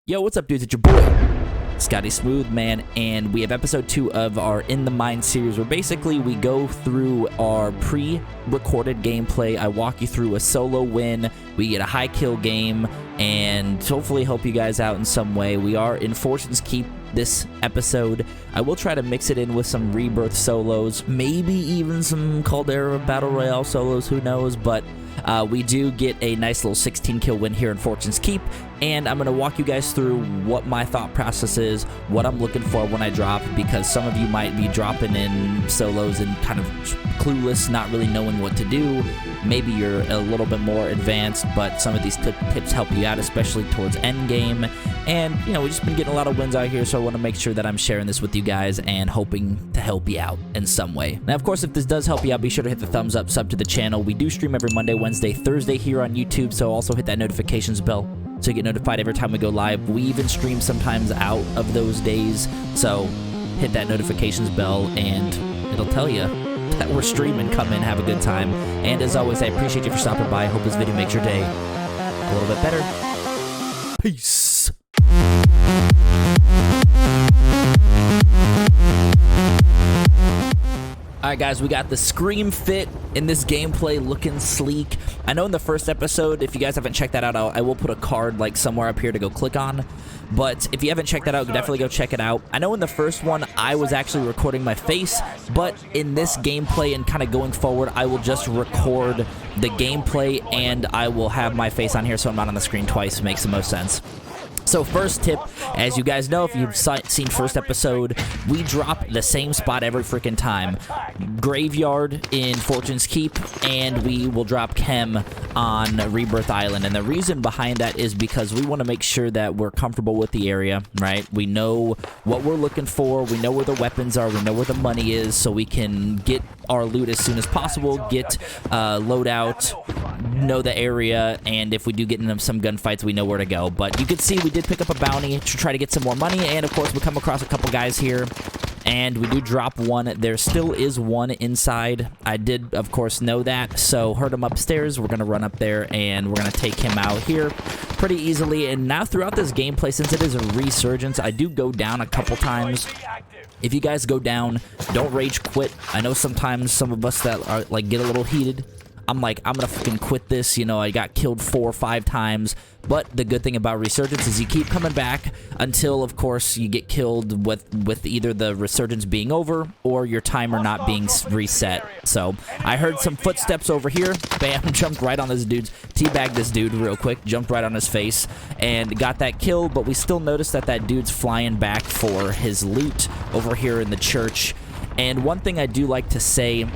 Yo, what's up, dudes? It's your boy, Scotty Smooth, man, and we have episode 2 of our In the Mind series, where basically we go through our pre-recorded gameplay. I walk you through a solo win, we get a high kill game, and hopefully help you guys out in some way. We are in Fortune's Keep this episode. I will try to mix it in with some Rebirth solos, maybe even some Caldera Battle Royale solos, who knows, but we do get a nice little 16 kill win here in Fortune's Keep, and I'm going to walk you guys through what my thought process is, what I'm looking for when I drop, because some of you might be dropping in solos and kind of clueless, not really knowing what to do. Maybe you're a little bit more advanced, but some of these tips help you out, especially towards endgame. And, you know, we've just been getting a lot of wins out here, so I want to make sure that I'm sharing this with you guys and hoping to help you out in some way. Now, of course, if this does help you out, be sure to hit the thumbs up, sub to the channel. We do stream every Monday, Wednesday, Thursday here on YouTube, so also hit that notifications bell so you get notified every time we go live. We even stream sometimes out of those days, so hit that notifications bell and it'll tell you that we're streaming. Come in, have a good time. And as always, I appreciate you for stopping by. I hope this video makes your day a little bit better. Peace. Alright guys, we got the Scream fit in this gameplay, looking sleek. I know in the first episode, if you guys haven't checked that out, I will put a card like somewhere up here to go click on. But if you haven't checked that out, definitely go check it out. I know in the first one, I was actually recording my face, but in this gameplay and kind of going forward, I will just record the gameplay and I will have my face on here so I'm not on the screen twice. It makes the most sense. So first tip, as you guys know, if you've seen first episode, we drop the same spot every freaking time. Graveyard in Fortune's Keep, and we will drop Chem on Rebirth Island. And the reason behind that is because we want to make sure that we're comfortable with the area, right? We know what we're looking for, we know where the weapons are, we know where the money is, so we can get our loot as soon as possible, get loadout, know the area, and if we do get into some gunfights, we know where to go. But you can see we did pick up a bounty to try to get some more money, and of course we come across a couple guys here, and we do drop one. There still is one inside. I did, of course, know that, so heard him upstairs. We're going to run up there, and we're going to take him out here pretty easily. And now throughout this gameplay, since it is a resurgence, I do go down a couple times. If you guys go down, don't rage quit. I know sometimes some of us that are like get a little heated. I'm like, I'm gonna fucking quit this, you know, I got killed 4 or 5 times, but the good thing about Resurgence is you keep coming back until, of course, you get killed with either the Resurgence being over or your timer not being reset. So, I heard some footsteps over here, bam, jumped right on this dude's, teabagged this dude real quick, jumped right on his face, and got that kill, but we still noticed that that dude's flying back for his loot over here in the church. And one thing I do like to say,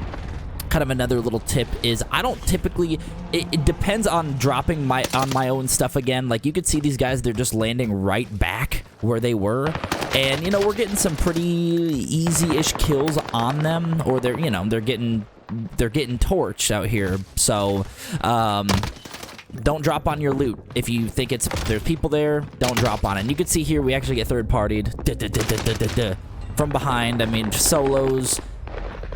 kind of another little tip, is I don't typically, it depends on dropping on my own stuff again. Like you could see these guys, they're just landing right back where they were, and you know, we're getting some pretty easy-ish kills on them, or they're, you know, they're getting torched out here. So don't drop on your loot. If you think there's people there, don't drop on it. And you can see here we actually get third-partied from behind. I mean, solos,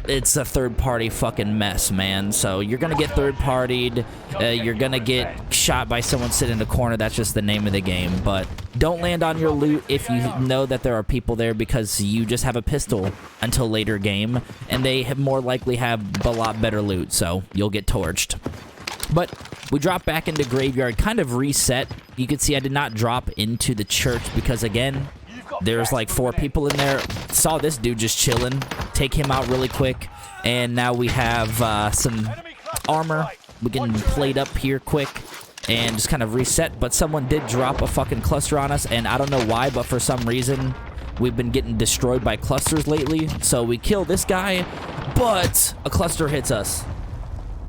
it's a third-party fucking mess, man. So you're gonna get third-partied, you're gonna get shot by someone sitting in the corner. That's just the name of the game. But don't land on your loot if you know that there are people there, because you just have a pistol until later game, and they have more likely have a lot better loot, so you'll get torched. But we drop back into Graveyard, kind of reset. You can see I did not drop into the church because, again, there's like 4 people in there. Saw this dude just chilling. Take him out really quick. And now we have some armor. We can plate up here quick and just kind of reset. But someone did drop a fucking cluster on us, and I don't know why, but for some reason we've been getting destroyed by clusters lately. So we kill this guy, but a cluster hits us.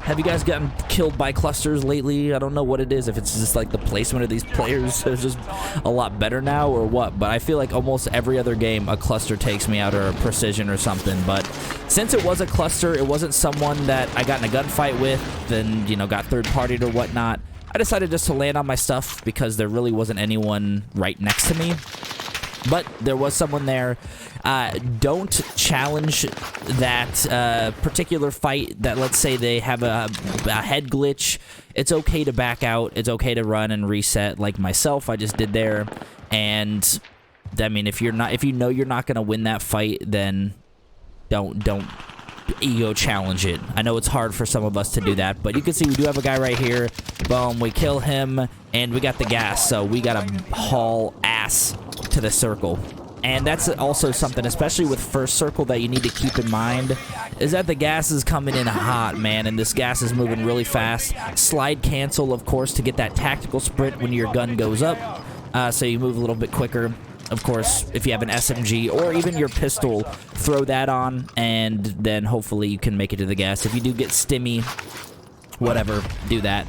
Have you guys gotten killed by clusters lately? I don't know what it is, if it's just like the placement of these players is just a lot better now or what, but I feel like almost every other game a cluster takes me out, or a precision or something. But since it was a cluster, it wasn't someone that I got in a gunfight with, then, you know, got third-partied or whatnot, I decided just to land on my stuff because there really wasn't anyone right next to me. But there was someone there. Don't challenge that particular fight that, let's say, they have a head glitch. It's okay to back out. It's okay to run and reset like myself. I just did there. And, I mean, if you know you're not going to win that fight, then don't ego challenge it. I know it's hard for some of us to do that, but you can see we do have a guy right here. Boom, we kill him, and we got the gas, so we got to haul ass to the circle. And that's also something, especially with first circle, that you need to keep in mind, is that the gas is coming in hot, man, and this gas is moving really fast. Slide cancel, of course, to get that tactical sprint when your gun goes up, so you move a little bit quicker. Of course, if you have an SMG or even your pistol, throw that on, and then hopefully you can make it to the gas. If you do get stimmy, whatever, do that.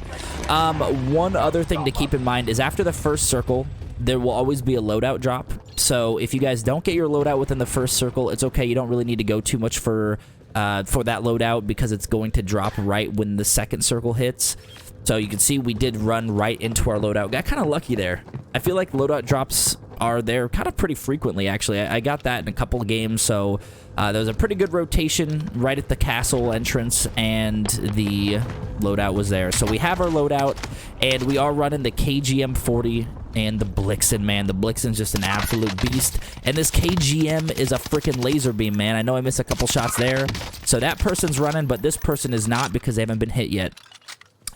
One other thing to keep in mind is after the first circle, there will always be a loadout drop. So if you guys don't get your loadout within the first circle, it's okay. You don't really need to go too much for that loadout, because it's going to drop right when the second circle hits. So you can see we did run right into our loadout. Got kind of lucky there. I feel like loadout drops are there kind of pretty frequently, actually. I got that in a couple of games, so there was a pretty good rotation right at the castle entrance, and the loadout was there. So we have our loadout, and we are running the KGM-40 and the Blixen, man. The Blixen's just an absolute beast, and this KGM is a freaking laser beam, man. I know I missed a couple shots there. So that person's running, but this person is not, because they haven't been hit yet.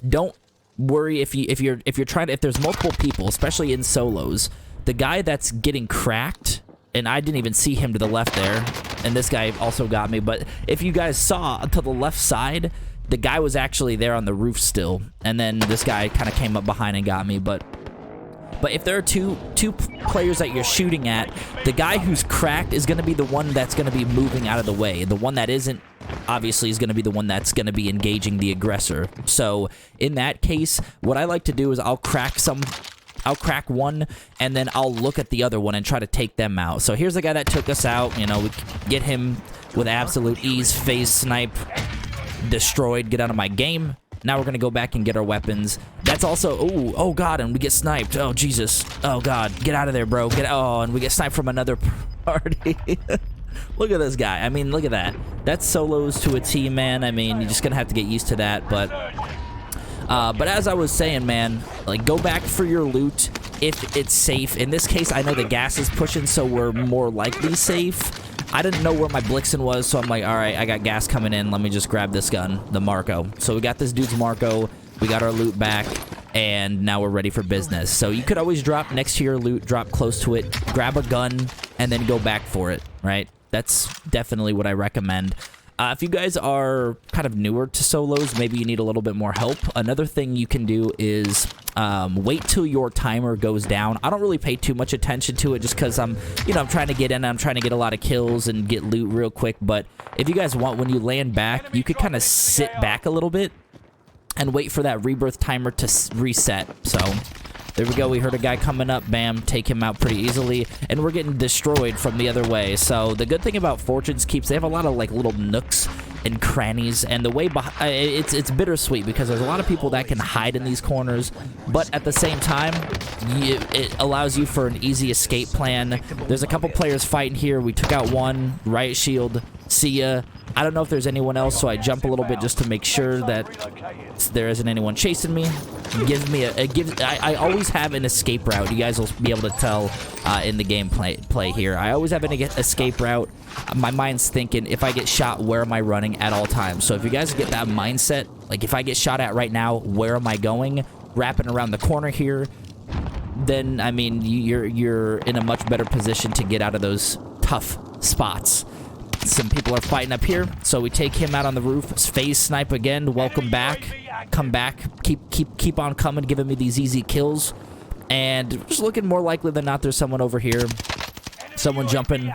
Don't worry if there's multiple people, especially in solos. The guy that's getting cracked, and I didn't even see him to the left there, and this guy also got me, but if you guys saw to the left side, the guy was actually there on the roof still, and then this guy kind of came up behind and got me. But if there are two players that you're shooting at, the guy who's cracked is going to be the one that's going to be moving out of the way. The one that isn't, obviously, is going to be the one that's going to be engaging the aggressor. So in that case, what I like to do is I'll crack one, and then I'll look at the other one and try to take them out. So here's the guy that took us out. You know, we get him with absolute ease, phase snipe, destroyed, get out of my game. Now we're going to go back and get our weapons. That's also, oh God, and we get sniped. Oh, Jesus. Oh, God. Get out of there, bro. And we get sniped from another party. Look at this guy. I mean, look at that. That's solos to a team, man. I mean, you're just going to have to get used to that, but as I was saying, man, like, go back for your loot if it's safe. In this case, I know the gas is pushing, so we're more likely safe. I didn't know where my Blixen was, so I'm like, all right, I got gas coming in. Let me just grab this gun, the Marco. So we got this dude's Marco. We got our loot back, and now we're ready for business. So you could always drop next to your loot, drop close to it, grab a gun, and then go back for it, right? That's definitely what I recommend. If you guys are kind of newer to solos, maybe you need a little bit more help. Another thing you can do is wait till your timer goes down. I don't really pay too much attention to it just because I'm trying to get in. I'm trying to get a lot of kills and get loot real quick. But if you guys want, when you land back, you could kind of sit back a little bit and wait for that rebirth timer to reset. So there we go. We heard a guy coming up. Bam. Take him out pretty easily. And we're getting destroyed from the other way. So the good thing about Fortune's Keeps, they have a lot of like little nooks and crannies. And the way behind, it's bittersweet because there's a lot of people that can hide in these corners. But at the same time, it allows you for an easy escape plan. There's a couple players fighting here. We took out one. Riot Shield. See ya. I don't know if there's anyone else, so I jump a little bit just to make sure that there isn't anyone chasing me. I always have an escape route. You guys will be able to tell in the gameplay here. I always have an escape route. My mind's thinking, if I get shot, where am I running at all times? So if you guys get that mindset, like if I get shot at right now, where am I going? Wrapping around the corner here, then I mean you're in a much better position to get out of those tough spots. Some people are fighting up here, so we take him out on the roof. Phase snipe again. Welcome back. Come back. Keep on coming, giving me these easy kills. And just looking more likely than not, there's someone over here. Someone jumping.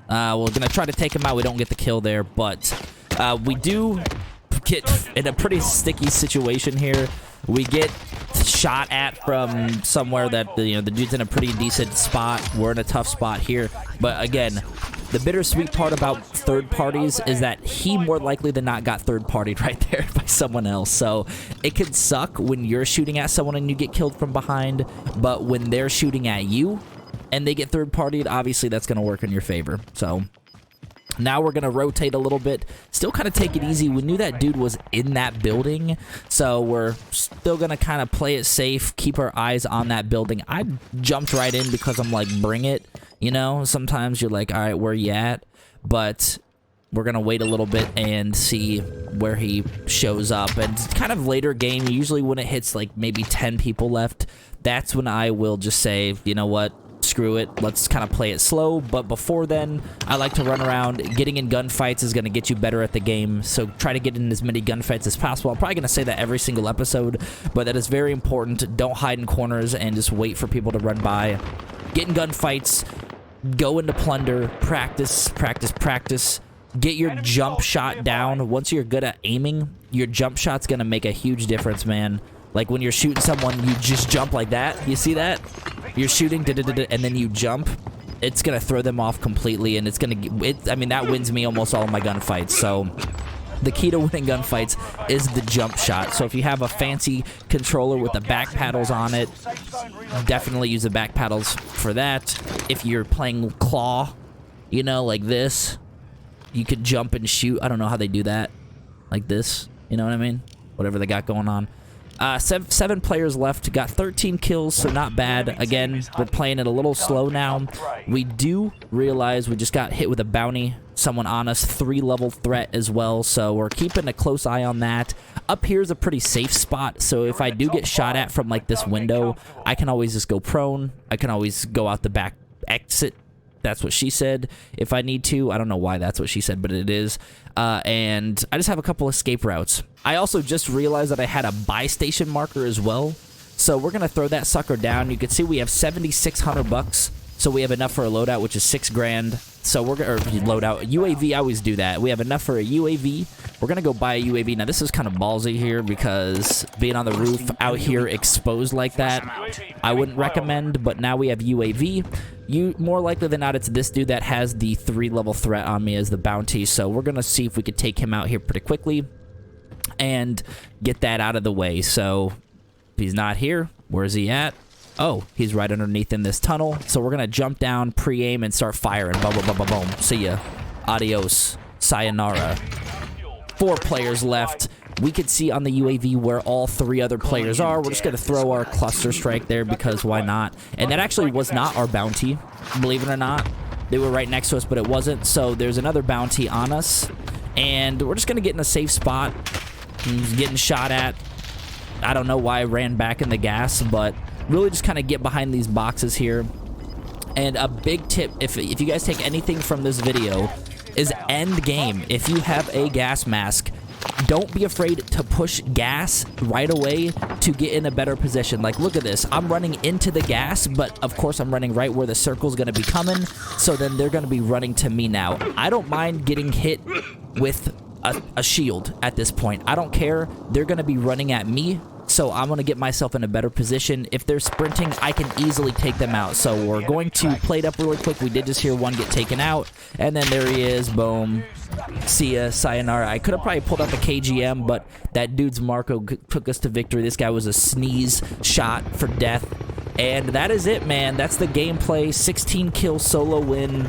We're gonna try to take him out. We don't get the kill there, but we do get in a pretty sticky situation here. We get shot at from somewhere that the dude's in a pretty decent spot. We're in a tough spot here, but again, the bittersweet part about third parties is that he more likely than not got third partied right there by someone else. So it could suck when you're shooting at someone and you get killed from behind, but when they're shooting at you, and they get third-partied, obviously that's going to work in your favor. So now we're going to rotate a little bit. Still kind of take it easy. We knew that dude was in that building, so we're still going to kind of play it safe, keep our eyes on that building. I jumped right in because I'm like, bring it. You know, sometimes you're like, all right, where you at? But we're going to wait a little bit and see where he shows up. And kind of later game, usually when it hits like maybe 10 people left, that's when I will just say, you know what, screw it, let's kind of play it slow. But before then, I like to run around. Getting in gunfights is going to get you better at the game, so try to get in as many gunfights as possible. I'm probably going to say that every single episode, but that is very important. Don't hide in corners and just wait for people to run by. Get in gunfights, go into plunder, practice, practice, practice. Get your jump shot down. Once you're good at aiming, your jump shot's going to make a huge difference, man. Like when you're shooting someone, you just jump like that. You see that? You're shooting, and then you jump. It's going to throw them off completely, and it's going to... I mean, that wins me almost all of my gunfights. So the key to winning gunfights is the jump shot. So if you have a fancy controller with the back paddles on it, definitely use the back paddles for that. If you're playing claw, you know, like this, you could jump and shoot. I don't know how they do that. Like this. You know what I mean? Whatever they got going on. Seven players left. Got 13 kills, so not bad. Again, we're playing it a little slow now. We do realize we just got hit with a bounty. Someone on us. 3-level threat as well, so we're keeping a close eye on that. Up here is a pretty safe spot, so if I do get shot at from like this window, I can always just go prone. I can always go out the back exit. That's what she said. If I need to, I don't know why that's what she said, but it is. And I just have a couple escape routes. I also just realized that I had a buy station marker as well. So we're going to throw that sucker down. You can see we have 7,600 bucks. So we have enough for a loadout, which is $6 grand. So we're going to loadout UAV. I always do that. We have enough for a UAV. We're going to go buy a UAV. Now, this is kind of ballsy here because being on the roof out here exposed like that, I wouldn't recommend. But now we have UAV. More likely than not, it's this dude that has the 3-level threat on me as the bounty. So we're going to see if we could take him out here pretty quickly and get that out of the way. So if he's not here, where is he at? Oh, he's right underneath in this tunnel. So we're going to jump down, pre-aim, and start firing. Boom, boom, boom, boom, boom. See ya. Adios. Sayonara. 4 players left. We could see on the UAV where all 3 other players are. We're just going to throw our cluster strike there because why not? And that actually was not our bounty, believe it or not. They were right next to us, but it wasn't. So there's another bounty on us. And we're just going to get in a safe spot. He's getting shot at. I don't know why I ran back in the gas, but really just kind of get behind these boxes here. And a big tip, if you guys take anything from this video, is end game. If you have a gas mask, don't be afraid to push gas right away to get in a better position. Like, look at this. I'm running into the gas, but of course I'm running right where the circle's going to be coming, so then they're going to be running to me now. I don't mind getting hit with a shield at this point. I don't care. They're going to be running at me, so I'm going to get myself in a better position. If they're sprinting, I can easily take them out. So we're going to play it up really quick. We did just hear one get taken out, and then there he is. Boom. See ya. Sayonara. I could have probably pulled out the KGM, but that dude's Marco took us to victory. This guy was a sneeze shot for death. And that is it, man. That's the gameplay. 16 kill solo win.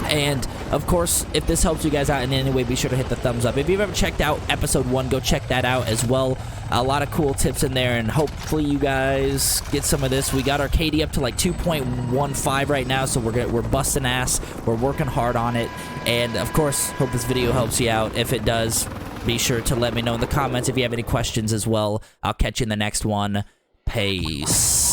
And, of course, if this helps you guys out in any way, be sure to hit the thumbs up. If you've ever checked out Episode 1, go check that out as well. A lot of cool tips in there, and hopefully you guys get some of this. We got our KD up to like 2.15 right now, so we're busting ass. We're working hard on it. And, of course, hope this video helps you out. If it does, be sure to let me know in the comments if you have any questions as well. I'll catch you in the next one. Peace.